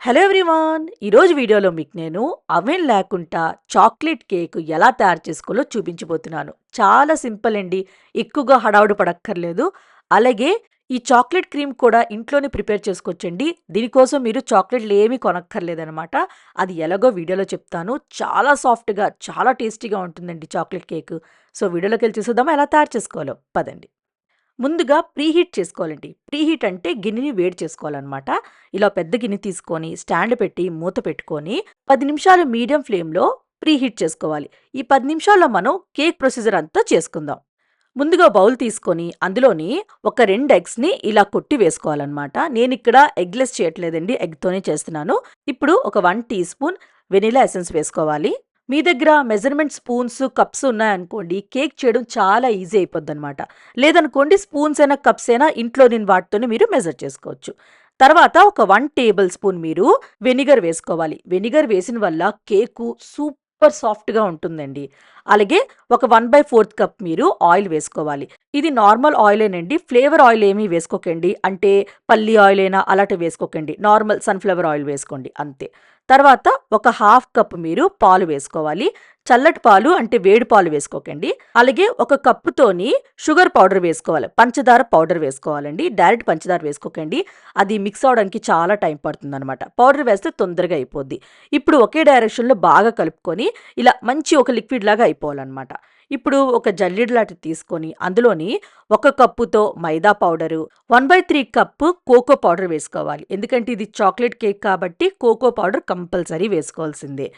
Hello everyone! ఈరోజు వీడియోలో మీకు నేను అవెన్ లేకుండా చాక్లేట్ కేక్ ఎలా తయారు చేసుకోవాలో చూపించబోతున్నాను. చాలా సింపుల్ అండి. ఎక్కువగా హడావుడి పడక్కర్లేదు. అలాగే ఈ చాక్లేట్ క్రీమ్ కూడా ఇంట్లోనే ప్రిపేర్ చేసుకోవచ్చండి. దీనికోసం మీరు చాక్లేట్‌లు ఏమీ కొనక్కర్లేదనమాట. అది ఎలాగో వీడియోలో చెప్తాను. చాలా సాఫ్ట్‌గా, చాలా టేస్టీగా ఉంటుందండి చాక్లేట్ కేకు. సో, వీడియోలోకెళ్ళి చూసేద్దామా ఎలా తయారు చేసుకోవాలో? పదండి. ముందుగా ప్రీహీట్ చేసుకోవాలండి. ప్రీహీట్ అంటే గిన్నెని వేడి చేసుకోవాలనమాట. ఇలా పెద్ద గిన్నె తీసుకొని స్టాండ్ పెట్టి మూత పెట్టుకొని 10 నిమిషాలు మీడియం ఫ్లేమ్‌లో ప్రీహీట్ చేసుకోవాలి. ఈ 10 నిమిషాల్లో మనం కేక్ ప్రొసీజర్ అంతా చేసుకుందాం. ముందుగా బౌల్ తీసుకొని అందులోని ఒక 2 ఎగ్స్‌ని ఇలా కొట్టి వేసుకోవాలనమాట. నేనిక్కడ ఎగ్‌లెస్ చేయట్లేదండి. ఎగ్‌తోనే చేస్తున్నాను. ఇప్పుడు ఒక 1 టీ స్పూన్ వెనిల్లా ఎసెన్స్ వేసుకోవాలి. మీ దగ్గర మెజర్‌మెంట్ స్పూన్స్, కప్స్ ఉన్నాయనుకోండి, కేక్ చేయడం చాలా ఈజీ అయిపోద్దనమాట. లేదనుకోండి స్పూన్స్ అయినా, కప్స్ అయినా ఇంట్లో నేను వాటితోనే మీరు మెజర్ చేసుకోవచ్చు. తర్వాత ఒక 1 టేబుల్ స్పూన్ మీరు వెనిగర్ వేసుకోవాలి. వెనిగర్ వేసిన వల్ల కేకు సూపర్ సాఫ్ట్‌గా ఉంటుందండి. అలాగే ఒక 1/4 కప్ మీరు ఆయిల్ వేసుకోవాలి. ఇది నార్మల్ ఆయిలేనండి. ఫ్లేవర్ ఆయిల్ ఏమీ వేసుకోకండి. అంటే పల్లి ఆయిల్ అయినా అలాంటివి వేసుకోకండి. నార్మల్ సన్‌ఫ్లవర్ ఆయిల్ వేసుకోండి అంతే. తర్వాత ఒక హాఫ్ కప్ మీరు పాలు వేసుకోవాలి. చల్లటి పాలు అంటే వేడి పాలు వేసుకోకండి. అలాగే ఒక కప్పుతోని షుగర్ పౌడర్ వేసుకోవాలి. పంచదార పౌడర్ వేసుకోవాలండి. డైరెక్ట్ పంచదార వేసుకోకండి. అది మిక్స్ అవ్వడానికి చాలా టైం పడుతుందనమాట. పౌడర్ వేస్తే తొందరగా అయిపోద్ది. ఇప్పుడు ఒకే డైరెక్షన్‌లో బాగా కలుపుకొని ఇలా మంచి ఒక లిక్విడ్ లాగా అయిపోవాలనమాట. ఇప్పుడు ఒక జల్లెడ లాంటిది తీసుకొని అందులోని ఒక కప్పుతో మైదా పౌడరు, 1/3 కప్పు కోకో పౌడర్ వేసుకోవాలి. ఎందుకంటే ఇది చాక్లేట్ కేక్ కాబట్టి కోకో పౌడర్ కంపల్సరీ వేసుకోవాల్సిందే.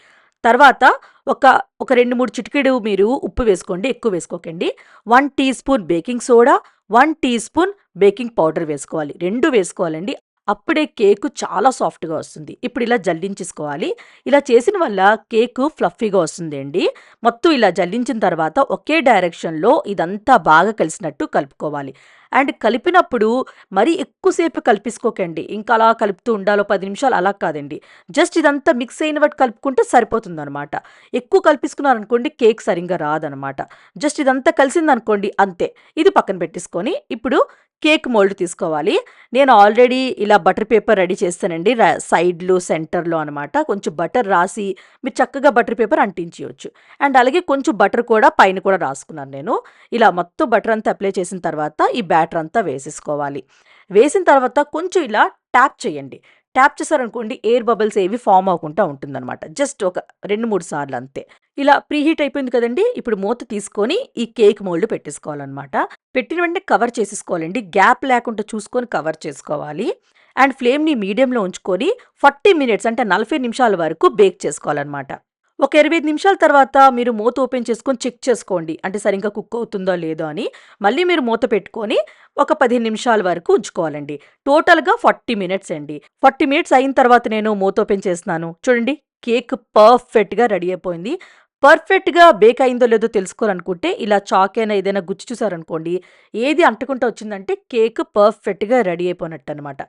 తర్వాత ఒక ఒక 2, 3 చిటికెడు మీరు ఉప్పు వేసుకోండి. ఎక్కువ వేసుకోకండి. 1 teaspoon baking soda, 1 teaspoon baking powder వేసుకోవాలి. 2 వేసుకోవాలండి. అప్పుడే కేకు చాలా సాఫ్ట్‌గా వస్తుంది. ఇప్పుడు ఇలా జల్లించేసుకోవాలి. ఇలా చేసిన వల్ల కేకు ఫ్లఫీగా వస్తుందండి. మొత్తం ఇలా జల్లించిన తర్వాత ఒకే డైరెక్షన్‌లో ఇదంతా బాగా కలిసినట్టు కలుపుకోవాలి. అండ్ కలిపినప్పుడు మరీ ఎక్కువసేపు కలిపేసుకోకండి. ఇంకా అలా కలుపుతూ ఉండాలో 10 నిమిషాలు అలా కాదండి. జస్ట్ ఇదంతా మిక్స్ అయిన బట్టి కలుపుకుంటే సరిపోతుందనమాట. ఎక్కువ కలిపేసుకున్నారనుకోండి కేక్ సరింగా రాదనమాట. జస్ట్ ఇదంతా కలిసిందనుకోండి అంతే. ఇది పక్కన పెట్టేసుకొని ఇప్పుడు కేక్ మోల్డ్ తీసుకోవాలి. నేను ఆల్రెడీ ఇలా బటర్ పేపర్ రెడీ చేస్తానండి. సైడ్‌లు, సెంటర్‌లో అనమాట. కొంచెం బటర్ రాసి మీరు చక్కగా బటర్ పేపర్ అంటించేయొచ్చు. అండ్ అలాగే కొంచెం బటర్ కూడా పైన కూడా రాసుకున్నాను నేను. ఇలా మొత్తం బటర్ అంతా అప్లై చేసిన తర్వాత ఈ బ్యాటర్ అంతా వేసేసుకోవాలి. వేసిన తర్వాత కొంచెం ఇలా ట్యాప్ చేయండి. ట్యాప్ చేశారనుకోండి ఎయిర్ బబుల్స్ ఏవి ఫార్మ్ అవ్వకుండా ఉంటుందనమాట. జస్ట్ ఒక 2, 3 సార్లు అంతే. ఇలా ప్రీహీట్ అయిపోయింది కదండీ! ఇప్పుడు మూత తీసుకొని ఈ కేక్ మోల్డ్ పెట్టేసుకోవాలనమాట. పెట్టిన వెంటనే కవర్ చేసేసుకోవాలండి. గ్యాప్ లేకుండా చూసుకొని కవర్ చేసుకోవాలి. అండ్ ఫ్లేమ్‌ని మీడియంలో ఉంచుకొని 40 మినిట్స్ అంటే 40 నిమిషాల వరకు బేక్ చేసుకోవాలనమాట. ఒక 25 నిమిషాల తర్వాత మీరు మూత ఓపెన్ చేసుకొని చెక్ చేసుకోండి. అంటే సరిగ్గా కుక్ అవుతుందో లేదో అని. మళ్ళీ మీరు మూత పెట్టుకొని ఒక 15 నిమిషాల వరకు ఉంచుకోవాలండి. టోటల్‌గా 40 మినిట్స్ అండి. 40 మినిట్స్ అయిన తర్వాత నేను మూత ఓపెన్ చేస్తున్నాను. చూడండి కేక్ పర్ఫెక్ట్‌గా రెడీ అయిపోయింది. పర్ఫెక్ట్‌గా బేక్ అయిందో లేదో తెలుసుకోవాలనుకుంటే ఇలా చాక్ అయినా ఏదైనా గుచ్చి చూసారనుకోండి, ఏది అంటకుండా వచ్చిందంటే కేక్ పర్ఫెక్ట్‌గా రెడీ అయిపోయినట్టనమాట.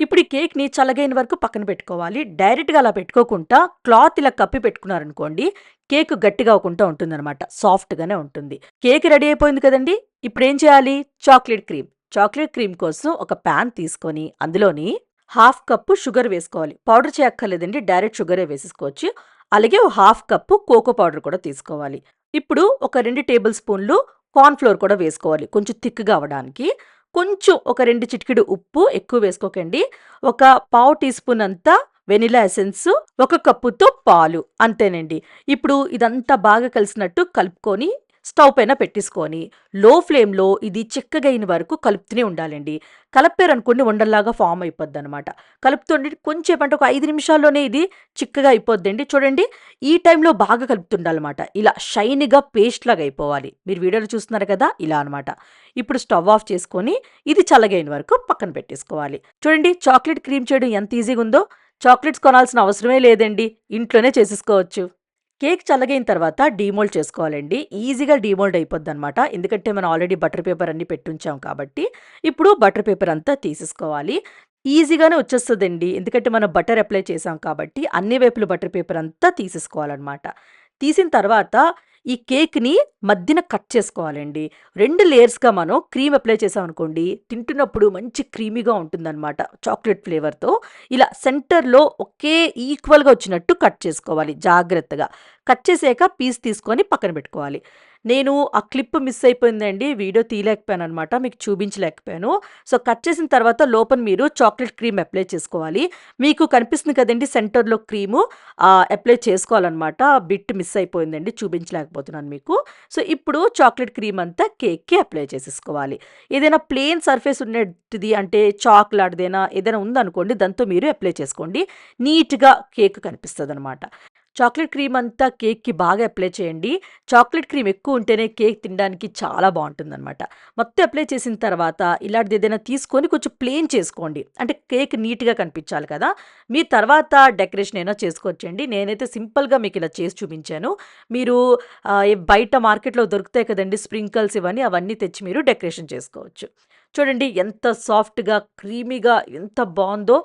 ఇప్పుడు ఈ కేక్‌ని చల్లగైన వరకు పక్కన పెట్టుకోవాలి. డైరెక్ట్‌గా అలా పెట్టుకోకుండా క్లాత్ ఇలా కప్పి పెట్టుకున్నారనుకోండి, కేక్ గట్టిగా అవ్వకుండా ఉంటుందనమాట. సాఫ్ట్‌గానే ఉంటుంది. కేక్ రెడీ అయిపోయింది కదండీ! ఇప్పుడేం చేయాలి? Chocolate cream. చాక్లేట్ క్రీమ్ కోసం ఒక పాన్ తీసుకొని అందులోని హాఫ్ కప్పు షుగర్ వేసుకోవాలి. పౌడర్ చేయక్కర్లేదండి. డైరెక్ట్ షుగరే వేసేసుకోవచ్చు. అలాగే ఓ హాఫ్ కప్పు కోకో పౌడర్ కూడా తీసుకోవాలి. ఇప్పుడు ఒక 2 టేబుల్ స్పూన్లు కార్న్ ఫ్లోర్ కూడా వేసుకోవాలి. కొంచెం థిక్‌గా అవ్వడానికి. కొంచెం ఒక 2 చిటికెడు ఉప్పు ఎక్కువ వేసుకోకండి. ఒక పావు టీ స్పూన్ అంతా వెనిల్లా ఎసెన్స్, ఒక కప్పుతో పాలు అంతేనండి. ఇప్పుడు ఇదంతా బాగా కలిసినట్టు కలుపుకొని స్టవ్ పైన పెట్టేసుకొని లో ఫ్లేమ్‌లో ఇది చిక్కగా అయిన వరకు కలుపుతూనే ఉండాలండి. కలిపారనుకోండి ఉండల్లాగా ఫార్మ్ అయిపోద్దనమాట. కలుపుతుండి కొంచెంసేపు అంటే ఒక 5 నిమిషాల్లోనే ఇది చిక్కగా అయిపోద్దండి. చూడండి ఈ టైంలో బాగా కలుపుతుండాలమాట. ఇలా షైనీగా పేస్ట్ లాగా అయిపోవాలి. మీరు వీడియోలో చూస్తున్నారు కదా! ఇలా అనమాట. ఇప్పుడు స్టవ్ ఆఫ్ చేసుకొని ఇది చల్లగైన వరకు పక్కన పెట్టేసుకోవాలి. చూడండి చాక్లేట్ క్రీమ్ చేయడం ఎంత ఈజీగా ఉందో. చాక్లేట్స్ కొనాల్సిన అవసరమే లేదండి. ఇంట్లోనే చేసేసుకోవచ్చు. కేక్ చల్లగైన తర్వాత డీమోల్డ్ చేసుకోవాలండి. ఈజీగా డీమోల్డ్ అయిపోద్దనమాట. ఎందుకంటే మనం ఆల్రెడీ బటర్ పేపర్ అన్నీ పెట్టుంచాం కాబట్టి. ఇప్పుడు బటర్ పేపర్ అంతా తీసేసుకోవాలి. ఈజీగానే వచ్చేస్తదండి. ఎందుకంటే మనం బటర్ అప్లై చేసాం కాబట్టి అన్ని వైపులు బటర్ పేపర్ అంతా తీసేసుకోవాలనమాట. తీసిన తర్వాత ఈ కేక్‌ని మధ్యన కట్ చేసుకోవాలండి. 2 లేయర్స్‌గా మనం క్రీమ్ అప్లై చేసామనుకోండి, తింటున్నప్పుడు మంచి క్రీమీగా ఉంటుందనమాట చాక్లేట్ ఫ్లేవర్‌తో. ఇలా సెంటర్‌లో ఒకే ఈక్వల్‌గా వచ్చినట్టు కట్ చేసుకోవాలి జాగ్రత్తగా. కట్ చేసాక పీస్ తీసుకొని పక్కన పెట్టుకోవాలి. నేను ఆ క్లిప్ మిస్ అయిపోయిందండి. వీడియో తీయలేకపోయాననమాట. మీకు చూపించలేకపోయాను. సో, కట్ చేసిన తర్వాత లోపల మీరు చాక్లేట్ క్రీమ్ అప్లై చేసుకోవాలి. మీకు కనిపిస్తుంది కదండీ సెంటర్‌లో క్రీము అప్లై చేసుకోవాలనమాట. ఆ బిట్ మిస్ అయిపోయిందండి. చూపించలేకపోతున్నాను మీకు. సో, ఇప్పుడు చాక్లేట్ క్రీమ్ అంతా కేక్‌కి అప్లై చేసేసుకోవాలి. ఏదైనా ప్లెయిన్ సర్ఫేస్ ఉన్నటిది అంటే చాక్ లాంటిదేనా ఏదైనా ఉందనుకోండి దాంతో మీరు అప్లై చేసుకోండి. నీట్‌గా కేక్ కనిపిస్తదనమాట. చాక్లేట్ క్రీమ్ అంతా కేక్‌కి బాగా అప్లై చేయండి. చాక్లేట్ క్రీమ్ ఎక్కువ ఉంటేనే కేక్ తినడానికి చాలా బావుంటుందనమాట. మొత్తం అప్లై చేసిన తర్వాత ఇలాంటిదేదైనా తీసుకొని కొంచెం ప్లెయిన్ చేసుకోండి. అంటే కేక్ నీట్‌గా కనిపించాలి కదా! మీరు తర్వాత డెకరేషన్ అయినా చేసుకోవచ్చండి. నేనైతే సింపుల్‌గా మీకిలా చేసి చూపించాను. మీరు బయట మార్కెట్‌లో దొరుకుతాయి కదండీ స్ప్రింకిల్స్ ఇవన్నీ, అవన్నీ తెచ్చి మీరు డెకరేషన్ చేసుకోవచ్చు. చూడండి ఎంత సాఫ్ట్‌గా, క్రీమీగా ఎంత బావుందో.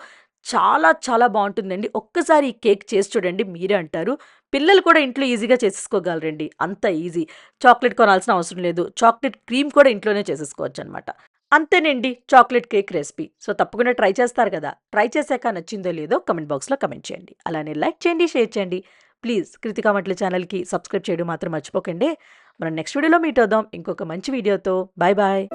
చాలా చాలా బావుంటుందండి. ఒక్కసారి ఈ కేక్ చేసి చూడండి మీరే అంటారు. పిల్లలు కూడా ఇంట్లో ఈజీగా చేసేసుకోగలరండి. అంత ఈజీ. చాక్లేట్ కొనాల్సిన అవసరం లేదు. చాక్లేట్ క్రీమ్ కూడా ఇంట్లోనే చేసేసుకోవచ్చనమాట. అంతేనండి చాక్లేట్ కేక్ రెసిపీ. సో, తప్పకుండా ట్రై చేస్తారు కదా! ట్రై చేశాక నచ్చిందో లేదో కామెంట్ బాక్స్‌లో కామెంట్ చేయండి. అలానే లైక్ చేయండి, షేర్ చేయండి. ప్లీజ్ కృతికా వంటలు ఛానల్‌కి సబ్స్క్రైబ్ చేయడం మాత్రం మర్చిపోకండి. మనం నెక్స్ట్ వీడియోలో మీట్ అవుదాం ఇంకొక మంచి వీడియోతో. Bye bye.